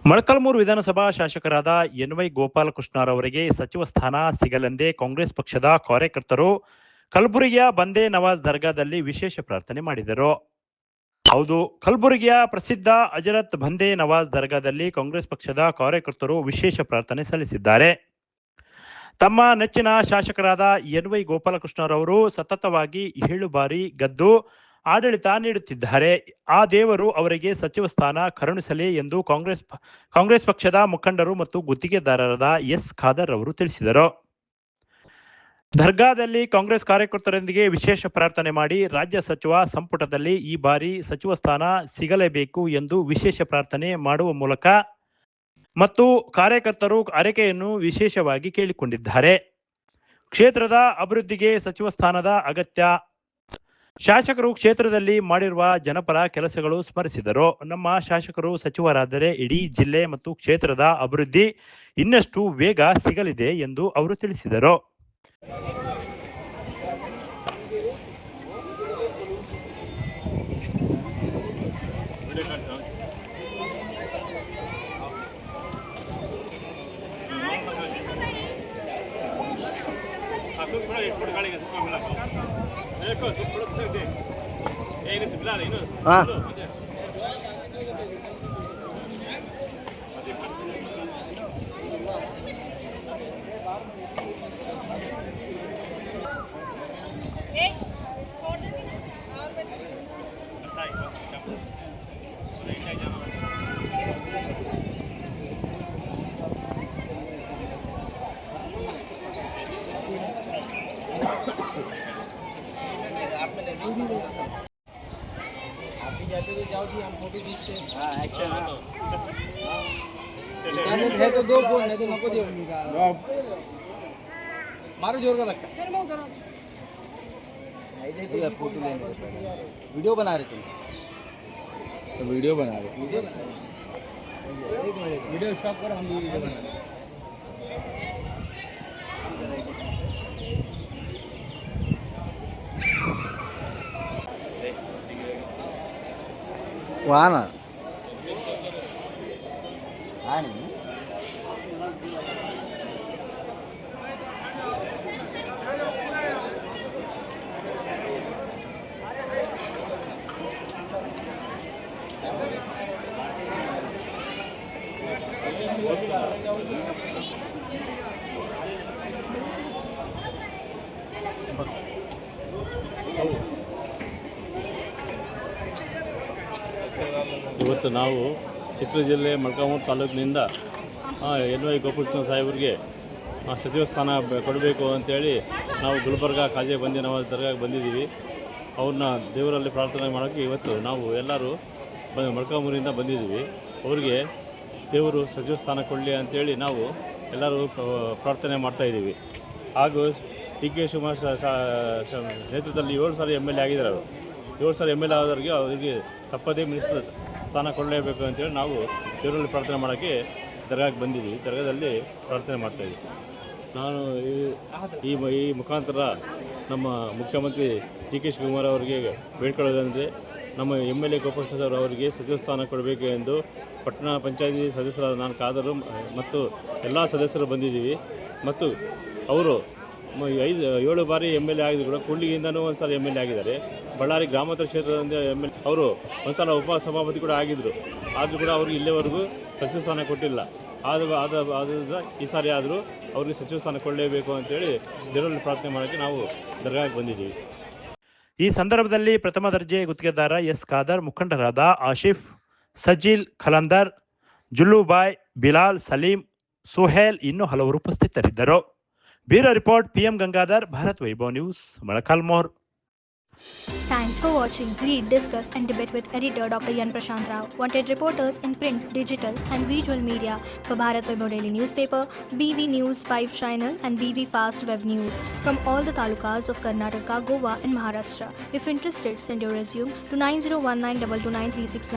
ಮೊಳಕಾಲ್ಮೂರು ವಿಧಾನಸಭಾ ಶಾಸಕರಾದ ಎನ್.ವೈ. ಗೋಪಾಲಕೃಷ್ಣರವರಿಗೆ ಸಚಿವ ಸ್ಥಾನ ಸಿಗಲೆಂದೇ ಕಾಂಗ್ರೆಸ್ ಪಕ್ಷದ ಕಾರ್ಯಕರ್ತರು ಕಲಬುರಗಿಯ ಬಂದೇ ನವಾಜ್ ದರ್ಗಾದಲ್ಲಿ ವಿಶೇಷ ಪ್ರಾರ್ಥನೆ ಮಾಡಿದರು. ಹೌದು, ಕಲಬುರಗಿಯ ಪ್ರಸಿದ್ಧ ಹಜರತ್ ಬಂದೇ ನವಾಜ್ ದರ್ಗಾದಲ್ಲಿ ಕಾಂಗ್ರೆಸ್ ಪಕ್ಷದ ಕಾರ್ಯಕರ್ತರು ವಿಶೇಷ ಪ್ರಾರ್ಥನೆ ಸಲ್ಲಿಸಿದ್ದಾರೆ. ತಮ್ಮ ನೆಚ್ಚಿನ ಶಾಸಕರಾದ ಎನ್.ವೈ. ಗೋಪಾಲಕೃಷ್ಣರವರು ಸತತವಾಗಿ 7 ಬಾರಿ ಗೆದ್ದು ಆಡಳಿತ ನೀಡುತ್ತಿದ್ದಾರೆ. ಆ ದೇವರು ಅವರಿಗೆ ಸಚಿವ ಸ್ಥಾನ ಕರುಣಿಸಲಿ ಎಂದು ಕಾಂಗ್ರೆಸ್ ಪಕ್ಷದ ಮುಖಂಡರು ಮತ್ತು ಗುತ್ತಿಗೆದಾರರಾದ ಎಸ್. ಖಾದರ್ ಅವರು ತಿಳಿಸಿದರು. ದರ್ಗಾದಲ್ಲಿ ಕಾಂಗ್ರೆಸ್ ಕಾರ್ಯಕರ್ತರೊಂದಿಗೆ ವಿಶೇಷ ಪ್ರಾರ್ಥನೆ ಮಾಡಿ ರಾಜ್ಯ ಸಚಿವ ಸಂಪುಟದಲ್ಲಿ ಈ ಬಾರಿ ಸಚಿವ ಸ್ಥಾನ ಸಿಗಲೇಬೇಕು ಎಂದು ವಿಶೇಷ ಪ್ರಾರ್ಥನೆ ಮಾಡುವ ಮೂಲಕ ಮತ್ತು ಕಾರ್ಯಕರ್ತರು ಆರೈಕೆಯನ್ನು ವಿಶೇಷವಾಗಿ ಕೇಳಿಕೊಂಡಿದ್ದಾರೆ. ಕ್ಷೇತ್ರದ ಅಭಿವೃದ್ಧಿಗೆ ಸಚಿವ ಸ್ಥಾನದ ಅಗತ್ಯ. ಶಾಸಕರು ಕ್ಷೇತ್ರದಲ್ಲಿ ಮಾಡಿರುವ ಜನಪರ ಕೆಲಸಗಳು ಸ್ಮರಿಸಿದರು. ನಮ್ಮ ಶಾಸಕರು ಸಚಿವರಾದರೆ ಇಡೀ ಜಿಲ್ಲೆ ಮತ್ತು ಕ್ಷೇತ್ರದ ಅಭಿವೃದ್ಧಿ ಇನ್ನಷ್ಟು ವೇಗ ಸಿಗಲಿದೆ ಎಂದು ಅವರು ತಿಳಿಸಿದರು. है तो दो फोन नहीं तो नको दियो मारो जोर का धक्का फोटो लेने वीडियो बना रहे तुम तो वीडियो बना रहे वीडियो स्टॉप करो हम वीडियो बना रहे वहाँ ना ಇವತ್ತು ನಾವು ಚಿತ್ರದುರ್ಗ ಜಿಲ್ಲೆ ಮೊಳಕಾಲ್ಮೂರು ತಾಲೂಕಿನಿಂದ ಎನ್.ವೈ. ಗೋಪಾಲಕೃಷ್ಣ ಸಾಹೇಬರಿಗೆ ಸಚಿವ ಸ್ಥಾನ ಕೊಡಬೇಕು ಅಂತೇಳಿ ನಾವು ಗುಲ್ಬರ್ಗ ಖಾಜೆ ಬಂದೇ ನವಾಜ್ ದರ್ಗಾಗೆ ಬಂದಿದ್ದೀವಿ. ಅವ್ರನ್ನ ದೇವರಲ್ಲಿ ಪ್ರಾರ್ಥನೆ ಮಾಡೋಕ್ಕೆ ಇವತ್ತು ನಾವು ಎಲ್ಲರೂ ಮೊಳಕಾಲ್ಮೂರಿಂದ ಬಂದಿದ್ದೀವಿ. ಅವ್ರಿಗೆ ದೇವರು ಸಚಿವ ಸ್ಥಾನ ಕೊಡಲಿ ಅಂತೇಳಿ ನಾವು ಎಲ್ಲರೂ ಪ್ರಾರ್ಥನೆ ಮಾಡ್ತಾಯಿದ್ದೀವಿ. ಹಾಗೂ ಡಿ.ಕೆ. ಶಿವಕುಮಾರ್ ನೇತೃತ್ವದಲ್ಲಿ 7 ಸಾರಿ ಎಮ್.ಎಲ್.ಎ ಆಗಿದ್ದಾರೆ. ಅವರು 7 ಸಾರಿ ಎಮ್.ಎಲ್.ಎ ಆದವರಿಗೆ ಅವರಿಗೆ ತಪ್ಪದೇ ಮಿನಿಸ್ಟರ್ ಸ್ಥಾನ ಕೊಡಲೇಬೇಕು ಅಂತೇಳಿ ನಾವು ದೇವರಲ್ಲಿ ಪ್ರಾರ್ಥನೆ ಮಾಡೋಕ್ಕೆ ದರ್ಗಾಗೆ ಬಂದಿದ್ದೀವಿ. ದರ್ಗಾದಲ್ಲಿ ಪ್ರಾರ್ಥನೆ ಮಾಡ್ತಾಯಿದ್ದೀವಿ. ನಾನು ಈ ಮುಖಾಂತರ ನಮ್ಮ ಮುಖ್ಯಮಂತ್ರಿ ಡಿ.ಕೆ. ಶಿವಕುಮಾರ್ ಅವರಿಗೆ ಬೇಡ್ಕೊಳ್ಳೋದಂದರೆ ನಮ್ಮ ಎಮ್.ಎಲ್.ಎ. ಗೋಪಾಲಕೃಷ್ಣ ಅವರಿಗೆ ಸಚಿವ ಸ್ಥಾನ ಕೊಡಬೇಕು ಎಂದು ಪಟ್ಟಣ ಪಂಚಾಯತಿ ಸದಸ್ಯರಾದ ನಾನು ಖಾದರು ಮತ್ತು ಎಲ್ಲ ಸದಸ್ಯರು ಬಂದಿದ್ದೀವಿ. ಮತ್ತು ಅವರು 7 ಬಾರಿ ಎಮ್.ಎಲ್.ಎ ಆಗಿದ್ರು ಕೂಡ ಕೂಡ್ಲಿಗಿಂದನೂ ಒಂದು ಸಾರಿ ಎಮ್.ಎಲ್.ಎ ಆಗಿದ್ದಾರೆ. ಬಳ್ಳಾರಿ ಗ್ರಾಮಾಂತರ ಕ್ಷೇತ್ರದಿಂದ ಎಮ್.ಎಲ್.ಎ ಅವರು ಒಂದು ಸಲ ಉಪಸಭಾಪತಿ ಕೂಡ ಆಗಿದ್ದರು. ಆದರೂ ಕೂಡ ಅವ್ರಿಗೆ ಇಲ್ಲಿವರೆಗೂ ಸಚಿವ ಸ್ಥಾನ ಕೊಟ್ಟಿಲ್ಲ. ಆದ್ದರಿಂದ ಈ ಸಾರಿ ಆದರೂ ಅವ್ರಿಗೆ ಸಚಿವ ಸ್ಥಾನ ಕೊಡಲೇಬೇಕು ಅಂತೇಳಿ ದೇವರಲ್ಲಿ ಪ್ರಾರ್ಥನೆ ಮಾಡೋಕ್ಕೆ ನಾವು ದರ್ಗಾಗೆ ಬಂದಿದ್ದೀವಿ. ಈ ಸಂದರ್ಭದಲ್ಲಿ ಪ್ರಥಮ ದರ್ಜೆ ಗುತ್ತಿಗೆದಾರ ಎಸ್. ಖಾದರ್, ಮುಖಂಡರಾದ ಆಶಿಫ್, ಸಜೀಲ್, ಖಲಂದರ್, ಜುಲ್ಲುಬಾಯ್, ಬಿಲಾಲ್, ಸಲೀಂ, ಸುಹೇಲ್ ಇನ್ನೂ ಹಲವರು ಉಪಸ್ಥಿತರಿದ್ದರು. Bureau report PM Gangadhar, Bharat Vaibhav news, Molakalmuru. Thanks for watching. Read, discuss and debate with editor Dr. Yan Prashant Rao. Wanted reporters in print, digital and visual media for Bharat Vaibhav Daily Newspaper, BV News 5 Channel and BV Fast Web News from all the talukas of Karnataka, Goa and Maharashtra. If interested, send your resume to 9019229369.